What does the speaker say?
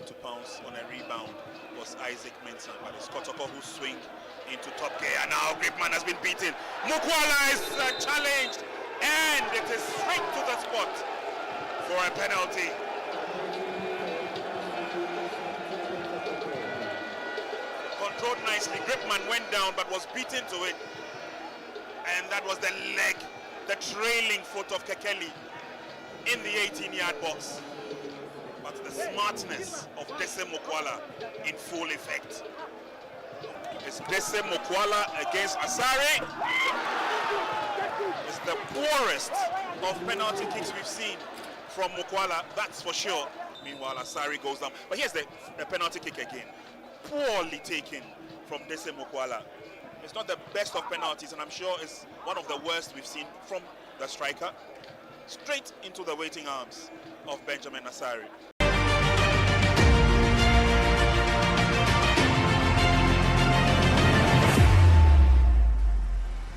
to pounce on a rebound was Isaac Mensah, but it's Kotoko who swing into top gear. And now Gripman has been beaten. Mukwala is challenged, and it is straight to the spot for a penalty. Controlled nicely. Gripman went down but was beaten to it, and that was the leg, the trailing foot of Kekeli in the 18-yard box. But the smartness of Desse Mukwala in full effect. It's Desse Mukwala against Asare. It's the poorest of penalty kicks we've seen from Mukwala, that's for sure. Meanwhile, Asare goes down. But here's the penalty kick again. Poorly taken from Desse Mukwala. It's not the best of penalties, and I'm sure it's one of the worst we've seen from the striker. Straight into the waiting arms of Benjamin Asare.